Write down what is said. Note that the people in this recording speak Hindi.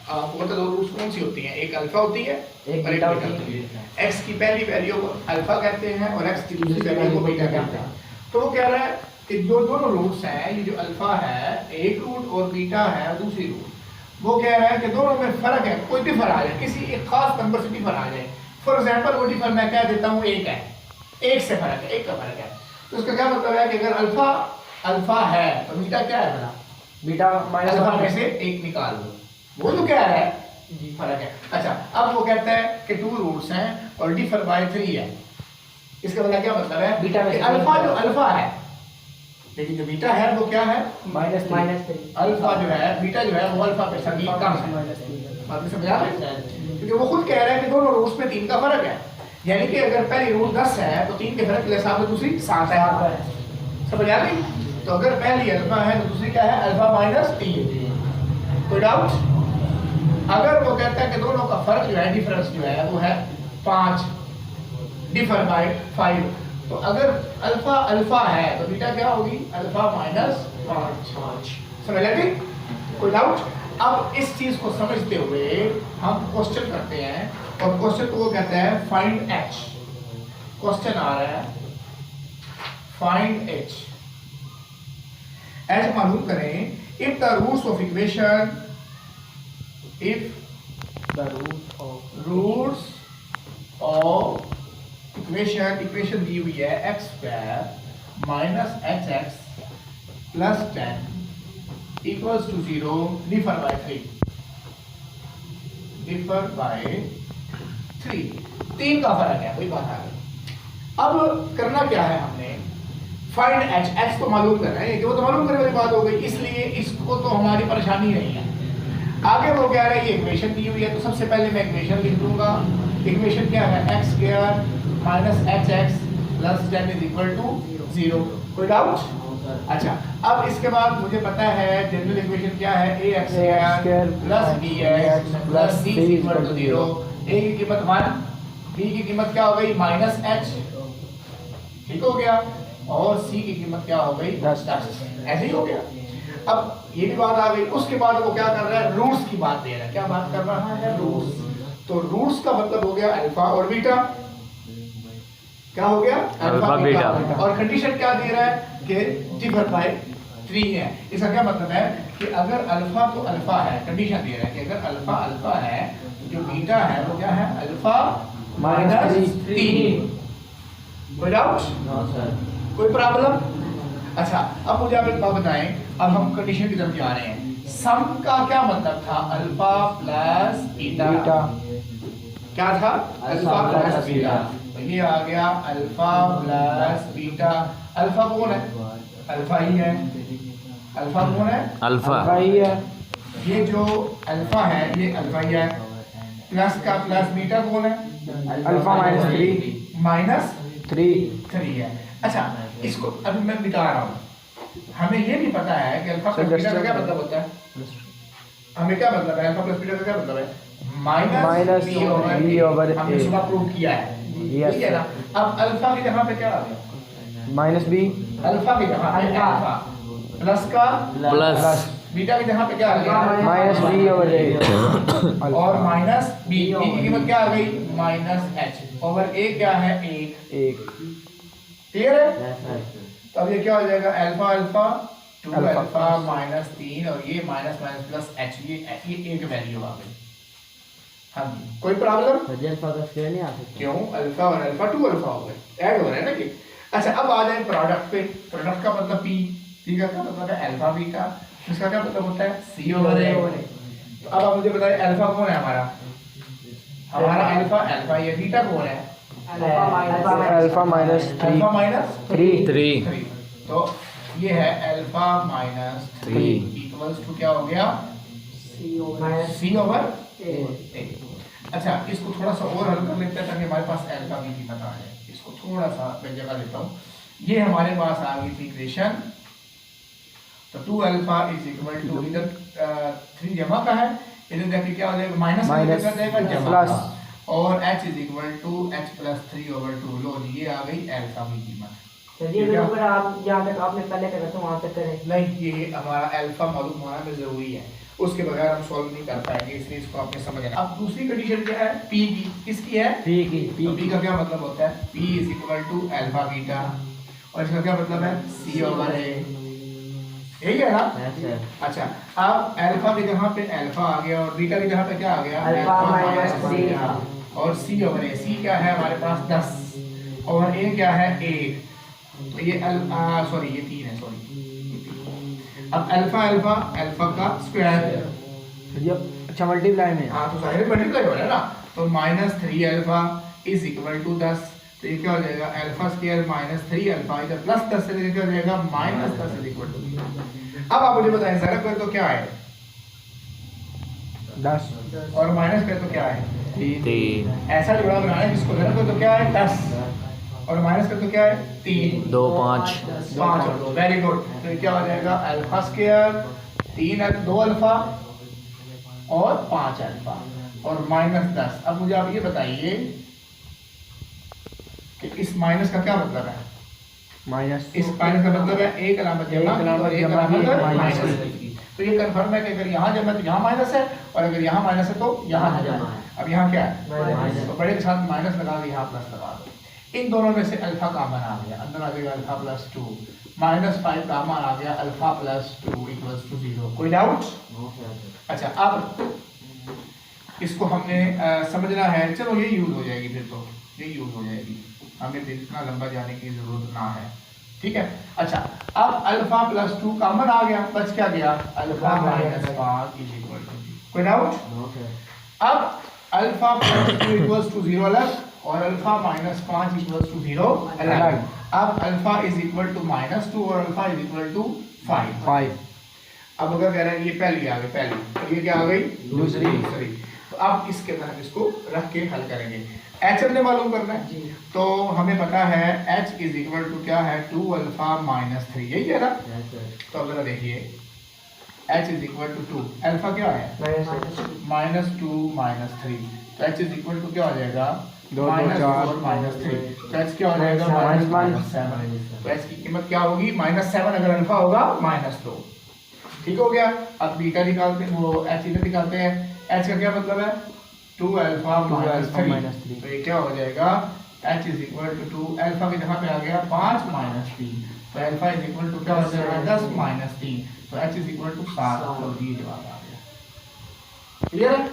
आपको पता दो रूट्स कौन सी होती हैं, एक अल्फा होती है एक और बीटा बीटा होती है। एक्स की पहली वैल्यू को अल्फा कहते हैं और एक्स की दूसरी वैल्यू को बीटा कहते हैं। तो वो कह रहा है कि जो दोनों रूट्स हैं, ये जो अल्फा है एक रूट और बीटा है दूसरी रूट, वो कह रहा है कि दोनों में फर्क है, कोई डिफर आ जाए, किसी एक खास नंबर से डिफर आ जाए। फॉर एग्जाम्पल वो डिफर मैं कह देता हूँ एक है, एक से फर्क है, एक का फर्क है। तो उसका क्या मतलब है कि अगर अल्फा अल्फा है तो बीटा क्या है बना, बीटा माइनस अल्फा में से एक निकाल लो, वो तो क्या है जी फर्क है। अच्छा अब वो कहता है कि टू रूट्स हैं और डिफर बाय 3 है। इसका मतलब क्या मतलब है बीटा में कि से अल्फा जो अल्फा है, लेकिन जो बीटा है वो क्या है माइनस अल्फा जो है, बीटा जो है वो अल्फा पे से कम है। बात में समझ आ रही है? क्योंकि वो खुद कह रहा है कि दोनों रूट्स में 3 का फर्क है, यानी कि अगर पहली रूट 10 है तो 3 के फर्क के हिसाब से दूसरी 7 है। समझ आ गई? तो अगर पहली अल्फा है तो दूसरी क्या है अल्फा माइनस 3। कोई डाउट? अगर वो कहता है कि दोनों का फर्क जो है, डिफरेंस जो है वो है 5, डिफर बाय 5, तो अगर अल्फा अल्फा है तो बीटा क्या होगी अल्फा माइनस 5। समझ लगी? कोई डाउट? अब इस चीज को समझते हुए हम क्वेश्चन करते हैं और क्वेश्चन को वो कहते हैं फाइंड एच। क्वेश्चन आ रहा है फाइंड एच। एच मालूम करें if the roots of equation, if the roots of equation दी हुई है x square minus h x plus 10 equals to 0 differ by 3, differ by 3 का फर्क है, कोई बात आ गई। अब करना क्या है हमने, फाइंड एच, एच तो मालूम करना है, वो तो मालूम करने वाली बात हो गई, इसलिए इसको तो हमारी परेशानी नहीं है। आगे वो कह रहा है ये इक्वेशन दी हुई है तो सबसे पहले मैं इक्वेशन लिख दूंगा। इक्वेशन क्या है x square minus h x plus 10 is equal to 0। कोई डाउट? अच्छा अब इसके बाद मुझे पता है जनरल इक्वेशन क्या है a x square plus b x plus c is equal to 0। A की कीमत 1, बी की कीमत क्या हो गई माइनस एच, ठीक हो गया, और सी की कीमत क्या हो गई 10। ऐसे ही हो गया। अब ये भी बात आ गई। उसके बाद वो क्या कर रहा है रूट्स की बात दे रहा है। क्या बात कर रहा है रूट्स। तो रूट्स का मतलब हो गया अल्फा और बीटा। क्या हो गया अल्फा बीटा। और कंडीशन क्या दे रहा है कि डिफर बाय 3 है। इसका क्या मतलब है कि अगर अल्फा तो अल्फा है, कंडीशन दे रहा है कि अगर अल्फा अल्फा है तो जो बीटा है वो क्या है अल्फा माइनस 3। कोई डाउट? कोई प्रॉब्लम? अच्छा अब मुझे आप एक बात बताएं, अब हम कंडीशन की तरफ जा रहे हैं। सम का क्या मतलब था अल्फा प्लस बीटा। क्या था अल्फा प्लस बीटा। तो ये आ गया अल्फा प्लस बीटा। अल्फा कौन है? अल्फा ही है। अल्फा कौन है? अल्फा ही है। ये जो अल्फा है ये अल्फा ही है। प्लस का प्लस बीटा कौन है? अल्फा माइनस 3 है। अच्छा इसको अभी मैं मिटा रहा हूँ। हमें ये भी पता है कि अल्फा प्लस बीटा का क्या मतलब होता है। हमें क्या मतलब है अल्फा प्लस बीटा का क्या मतलब है माइनस बी ओवर ए। हमने सुबह प्रूव किया है, ठीक है ना। अब अल्फा की जगह पे क्या आ गया माइनस बी, अल्फा की जगह पे अल्फा प्लस का प्लस बीटा की जगह पे क्या आ गया माइनस बी ओवर ए और माइनस बी की कीमत क्या आ गई माइनस एच ओवर ए क्या है 1। क्लियर है? तो अब ये क्या हो जाएगा अल्फा अल्फा 2 अल्फा माइनस 3 और ये माइनस माइनस प्लस एच, ये एक वैल्यू आ गई। हाँ जी कोई प्रॉब्लम? अल्फा का स्क्वायर नहीं आ सकता। क्यों? अल्फा और अल्फा 2 अल्फा हो गए, ऐड हो रहे हैं ना ये। अच्छा अब आ जाए प्रोडक्ट पे। प्रोडक्ट का मतलब पी, पी का क्या मतलब है अल्फा बीटा, इसका क्या मतलब होता है सी ओवर ए। तो अब आप मुझे बताइए अल्फा कौन है हमारा? हमारा अल्फा अल्फा ये बीटा कौन है? Alpha minus 3। तो ये है अल्फा माइनस 3 इक्वल्स टू क्या हो गया सी ओवर ए। अच्छा इसको थोड़ा सा और हल कर लेते हैं ताकि हमारे पास अल्फा की कीमत आ जाए। इसको थोड़ा सा मैं जगह लेता हूँ। ये हमारे पास आ गई थी इक्वेशन। तो 2 अल्फा इज इक्वल टू इधर 3 जमा का है, इधर जाके क्या हो जाएगा माइनस कर जाएगा जमा का, और h is equal to h plus 3 over 2। लो जी ये आ गई अल्फा की कीमत। चलिए मेरे ऊपर आप जहाँ तक आपने पहले कहा था वहाँ तक करें। नहीं ये हमारा अल्फा मालूम होना में जरूरी है। उसके बगैर हम सॉल्व नहीं कर पाएंगे, इसलिए इसको आपने समझना। अब दूसरी कंडीशन क्या है, पी की, किसकी है, पी की। पी का क्या मतलब होता है, p is equal to alpha beta, और इसका क्या मतलब है, सी ओवर ए, यही है ना। अच्छा, अब अल्फा की जगह पे अल्फा आ गया और बीटा की जगह पे क्या आ गया, अल्फा माइनस बीटा, और सी ओवर ए, सी क्या है हमारे पास 10 और ए क्या है 1, तो ये सॉरी ये 3 है, सॉरी। अब अल्फा अल्फा अल्फा का स्क्वायर, ये अच्छा मल्टीप्लाई में। हाँ तो जाहिर मल्टीप्लाई हो रहा है ना, तो -3 अल्फा इज इक्वल टू 10, तो ये क्या हो जाएगा, अल्फा स्क्वायर -3 अल्फा इधर प्लस 10 से लेकर क्या हो जाएगा -10 इज इक्वल टू 0। अब आप मुझे बताएं जरा कर तो क्या है 10 और माइनस कर तो क्या है 3। ऐसा जोड़ा बनाना है जिसको जरा कर तो क्या है 10 और माइनस कर तो क्या है 3 2 5 5 और 2, वेरी गुड। तो ये क्या हो जाएगा अल्फा स्क्वायर 3 2 अल्फा और 5 अल्फा और -10। अब मुझे आप ये बताइए कि इस माइनस का क्या मतलब है, माइनस इस माइनस का मतलब है एक अलामत जमा और एक अलामत माइनस की। तो ये कंफर्म है कि अगर यहाँ जमा तो यहाँ माइनस है और अगर यहाँ माइनस है तो यहाँ जमा है। अब यहाँ क्या है, तो बड़े के साथ माइनस लगा दो, यहाँ प्लस लगा दो, इन दोनों में से अल्फा कॉमन आ गया, अंदर आ जाएगा अल्फा +2, -5 कॉमन आ गया, अल्फा +2 = 0। कोई डाउट? अच्छा, अब इसको हमने समझना है, चलो ये यूज हो जाएगी, फिर तो ये यूज हो जाएगी, हमें इतना लंबा जाने की जरूरत ना है, ठीक है। अच्छा, अब अल्फा +2 कॉमन आ गया, बच क्या गया अल्फा -5 = 0। कोई डाउट? अब अल्फा +2 = 0 अलग और अल्फा -5 = 0 अलग। अब अल्फा इज इक्वल टू -2 और अल्फा इज इक्वल टू 5। अब अगर कह रहे हैं ये पहली आ गई, पहली, और ये क्या आ गई दूसरी, तो अब इसके अंदर हम इसको रख के हल करेंगे। h हमने मालूम करना है, तो हमें पता है h इज इक्वल टू क्या है 2 अल्फा -3, यही है ना। तो अब जरा देखिए h is equal to 2, alpha क्या है -2 -3, तो h इज इक्वल टू क्या हो जाएगा -4 -3, तो h क्या हो जाएगा -7। तो h की कीमत क्या होगी -7, अगर अल्फा होगा -2, ठीक हो गया। अब बीटा निकालते हैं, वो h इधर निकालते हैं, h का क्या मतलब है 2 अल्फा -3, तो ये क्या हो जाएगा h is equal to 2, alpha की जगह पे आ गया 5 -3, तो अल्फा इज इक्वल टू क्या हो जाएगा 10 -3, तो h इज इक्वल टू 7, तो ये जवाब आ गया। क्लियर है?